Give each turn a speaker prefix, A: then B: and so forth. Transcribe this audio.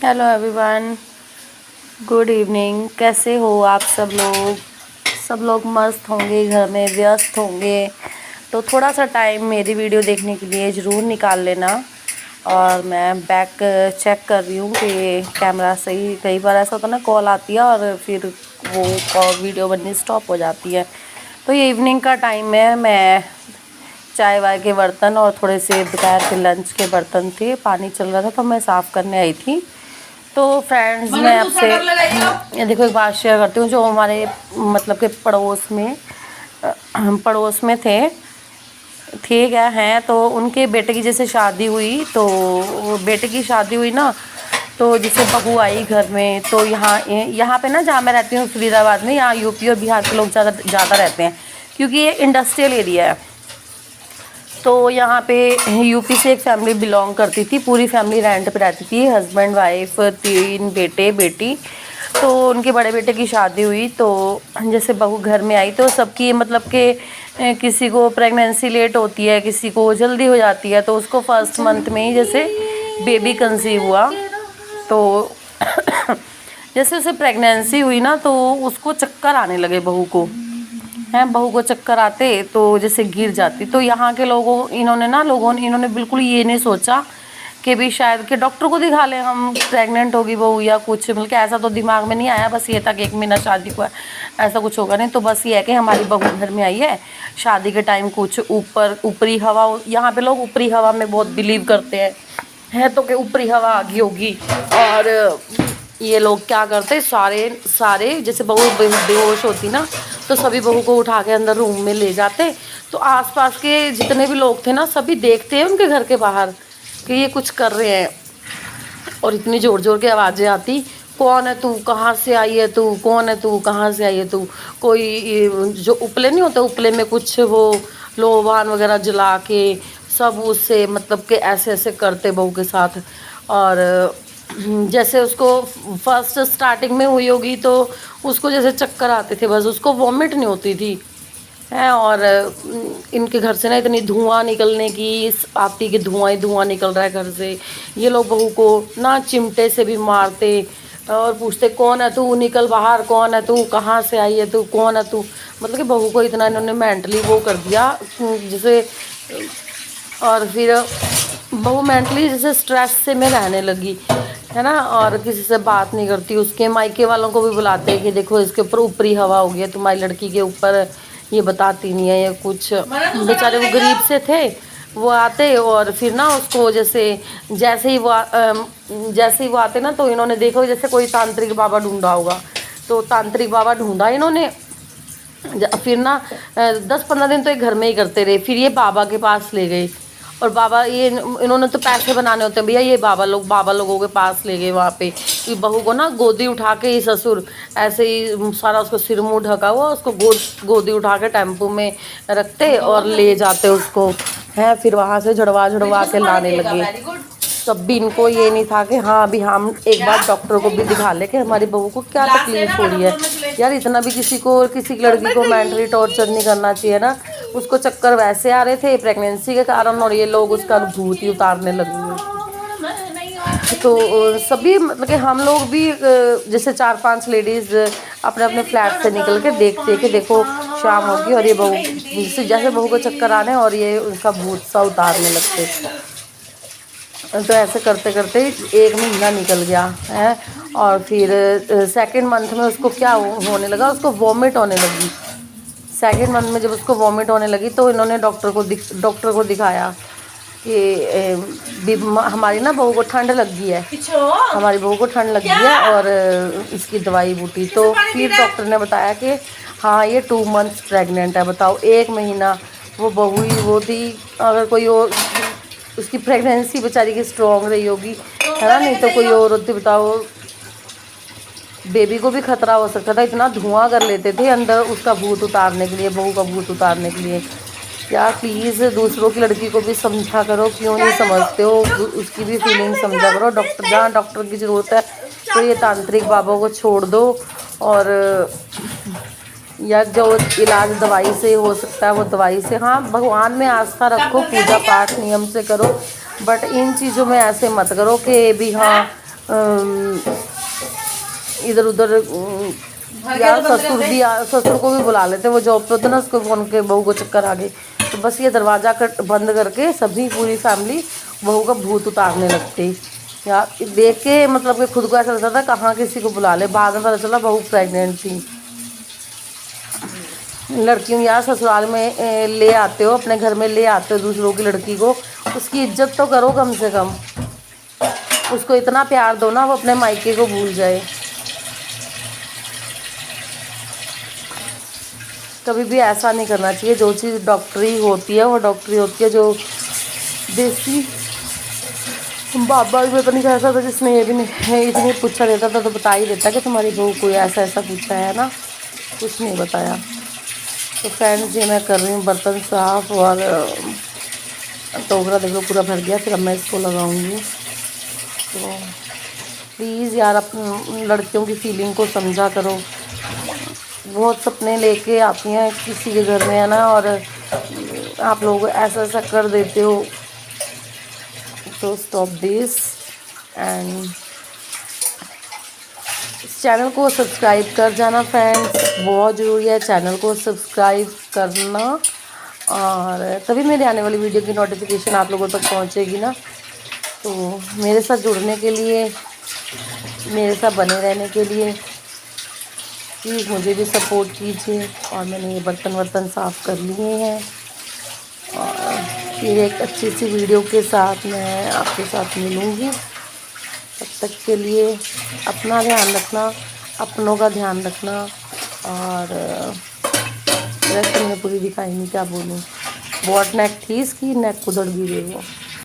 A: Hello everyone, good evening. कैसे हो आप सब लोग? सब लोग मस्त होंगे, घर में व्यस्त होंगे। तो थोड़ा सा टाइम मेरी वीडियो देखने के लिए ज़रूर निकाल लेना। और मैं बैक चेक कर रही हूँ कि कैमरा सही। कई बार ऐसा होता है ना, कॉल आती है और फिर वो कॉल वीडियो बननी स्टॉप हो जाती है। तो ये इवनिंग का टाइम है। मैं चाय वाय के बर्तन और थोड़े से दोपहर के लंच के बर्तन थे, पानी चल रहा था तो मैं साफ़ करने आई थी। तो फ्रेंड्स, मैं आपसे ये देखो एक बात शेयर करती हूँ। जो हमारे मतलब के पड़ोस में थे, ठीक है हैं, तो उनके बेटे की जैसे शादी हुई, तो बेटे की शादी हुई ना, तो जैसे बहू आई घर में। तो यहाँ पे ना, जहाँ मैं रहती हूँ फरीदाबाद में, यहाँ यूपी और बिहार के लोग ज़्यादा रहते हैं, क्योंकि ये इंडस्ट्रियल एरिया है। तो यहाँ पे यूपी से एक फैमिली बिलोंग करती थी। पूरी फैमिली रेंट पे रहती थी, हस्बैंड वाइफ, 3 बेटे बेटी। तो उनके बड़े बेटे की शादी हुई, तो जैसे बहू घर में आई तो सबकी मतलब कि किसी को प्रेगनेंसी लेट होती है, किसी को जल्दी हो जाती है। तो उसको फर्स्ट मंथ में ही जैसे बेबी कंसीव हुआ। तो जैसे उसे प्रेगनेंसी हुई ना, तो उसको चक्कर आने लगे बहू को। हैं, बहू को चक्कर आते तो जैसे गिर जाती। तो यहाँ के इन्होंने बिल्कुल ये नहीं सोचा कि भी शायद कि डॉक्टर को दिखा लें हम, प्रेग्नेंट होगी बहू या कुछ। बल्कि ऐसा तो दिमाग में नहीं आया, बस ये था कि 1 महीना शादी को है, ऐसा कुछ होगा नहीं। तो बस ये है कि हमारी बहू घर में आई है, शादी के टाइम कुछ ऊपरी हवा, यहाँ पे लोग ऊपरी हवा में बहुत बिलीव करते हैं, है तो कि ऊपरी हवा आ गई होगी। और ये लोग क्या करते, सारे सारे जैसे बहू बेहोश होती ना, तो सभी बहू को उठा के अंदर रूम में ले जाते। तो आसपास के जितने भी लोग थे ना, सभी देखते हैं उनके घर के बाहर कि ये कुछ कर रहे हैं। और इतनी ज़ोर ज़ोर की आवाज़ें आती, कौन है तू, कहाँ से आई है तू, कौन है तू, कहाँ से आई है तू। कोई जो उपले नहीं होते, उपले में कुछ वो लोबान वगैरह जला के सब उससे मतलब कि ऐसे ऐसे करते बहू के साथ। और जैसे उसको फर्स्ट स्टार्टिंग में हुई होगी, तो उसको जैसे चक्कर आते थे, बस उसको वॉमिट नहीं होती थी है। और इनके घर से ना इतनी धुआं निकलने की आती कि धुआं ही धुआं निकल रहा है घर से। ये लोग बहू को ना चिमटे से भी मारते और पूछते कौन है तू, निकल बाहर, कौन है तू, कहाँ से आई है तू, कौन है तू। मतलब कि बहू को इतना इन्होंने मेंटली वो कर दिया जैसे। और फिर बहू मेंटली जैसे स्ट्रेस से में रहने लगी, है ना। और किसी से बात नहीं करती, उसके मायके वालों को भी बुलाते हैं कि देखो इसके ऊपर ऊपरी हवा हो गई है तुम्हारी लड़की के ऊपर, ये बताती नहीं है ये कुछ। बेचारे वो गरीब से थे, वो आते और फिर ना उसको जैसे ही वो आते ना, तो इन्होंने देखो जैसे कोई तांत्रिक बाबा ढूंढा होगा, तो तांत्रिक बाबा ढूंढा इन्होंने। फिर ना 10-15 दिन तो ये घर में ही करते रहे। फिर ये बाबा के पास ले गए, और बाबा ये इन्होंने तो पैसे बनाने होते हैं भैया, ये बाबा लोगों के पास ले गए वहाँ पे। कि बहू को ना गोदी उठा के ही ससुर ऐसे ही सारा उसको सिर मुँह ढका हुआ, उसको गोदी उठा के टेम्पो में रखते और ले जाते उसको, हैं। फिर वहाँ से झड़वा झड़वा के लाने लगे। तब भी इनको ये नहीं था कि हाँ अभी हम एक बार डॉक्टर को भी दिखा ले कि हमारी बहू को क्या तकलीफ हो रही है। यार इतना भी किसी की लड़की को मेंटली टॉर्चर नहीं करना चाहिए ना। उसको चक्कर वैसे आ रहे थे प्रेगनेंसी के कारण, और ये लोग उसका भूत ही उतारने लगे। तो सभी मतलब कि हम लोग भी जैसे 4-5 लेडीज़ अपने अपने फ्लैट से निकल के देखते कि देखो शाम होगी और ये बहू जैसे बहू को चक्कर आने और ये उनका भूत सा उतारने लगते। तो ऐसे करते करते 1 महीना निकल गया है। और फिर सेकंड मंथ में उसको क्या होने लगा, उसको वॉमिट होने लगी। सेकंड मंथ में जब उसको वॉमिट होने लगी, तो इन्होंने डॉक्टर को दिखाया कि हमारी ना बहू को ठंड लग गई है, हमारी बहू को ठंड लग गई है और इसकी दवाई बूटी। तो फिर डॉक्टर ने बताया कि हाँ ये 2 मंथ्स प्रेग्नेंट है। बताओ 1 महीना वो बहू ही वो थी। अगर कोई और उसकी प्रेगनेंसी बेचारी की स्ट्रॉन्ग रही होगी, है ना, नहीं तो कोई और होती, बताओ बेबी को भी खतरा हो सकता था। इतना धुआं कर लेते थे अंदर उसका भूत उतारने के लिए, बहू का भूत उतारने के लिए। यार प्लीज़ दूसरों की लड़की को भी समझा करो, क्यों नहीं समझते हो, उसकी भी फीलिंग समझा करो। जहाँ डॉक्टर की ज़रूरत है तो ये तांत्रिक बाबा को छोड़ दो, और या जो इलाज दवाई से हो सकता है वो दवाई से। हाँ भगवान में आस्था रखो, पूजा पाठ नियम से करो, बट इन चीज़ों में ऐसे मत करो कि भी हाँ इधर उधर यार ससुर को भी बुला लेते, वो जॉब पे होते ना, उसको फोन के बहू को चक्कर आ गई, तो बस ये दरवाज़ा बंद करके सभी पूरी फैमिली बहू का भूत उतारने लगती यार। देख के मतलब कि खुद को ऐसा लगता था कहाँ किसी को बुला ले। बाद में पता चला बहू प्रेग्नेंट थी। लड़कियों यार ससुराल में ले आते हो, अपने घर में ले आते हो दूसरों की लड़की को, उसकी इज्जत तो करो कम से कम, उसको इतना प्यार दो ना वो अपने मायके को भूल जाए। कभी भी ऐसा नहीं करना चाहिए। जो चीज़ डॉक्टरी होती है वो डॉक्टरी होती है। जो देसी बाबा भी पता नहीं कैसा था जिसने ये भी नहीं इतनी पूछा देता था तो बता ही देता कि तुम्हारी बहू को ऐसा ऐसा पूछा है ना, कुछ नहीं बताया। तो फ्रेंड्स ये मैं कर रही हूँ बर्तन साफ, और टोकरा देख लो पूरा भर गया। फिर अब मैं इसको लगाऊंगी। तो प्लीज़ यार अपनी लड़कियों की फीलिंग को समझा करो। बहुत सपने लेके आती हैं किसी के घर में है ना, और आप लोग ऐसा ऐसा कर देते हो। तो स्टॉप दिस एंड इस चैनल को सब्सक्राइब कर जाना फ्रेंड्स, बहुत ज़रूरी है चैनल को सब्सक्राइब करना, और तभी मेरे आने वाली वीडियो की नोटिफिकेशन आप लोगों तक पहुंचेगी ना। तो मेरे साथ जुड़ने के लिए, मेरे साथ बने रहने के लिए प्लीज़ मुझे भी सपोर्ट कीजिए। और मैंने ये बर्तन साफ़ कर लिए हैं, और फिर एक अच्छी सी वीडियो के साथ मैं आपके साथ मिलूँगी। तब तक के लिए अपना ध्यान रखना, अपनों का ध्यान रखना, और रेस्ट मैंने पूरी दिखाई नहीं, क्या बोलूँ। बहुत नेक थी इसकी, नेक उधड़ भी गई वो।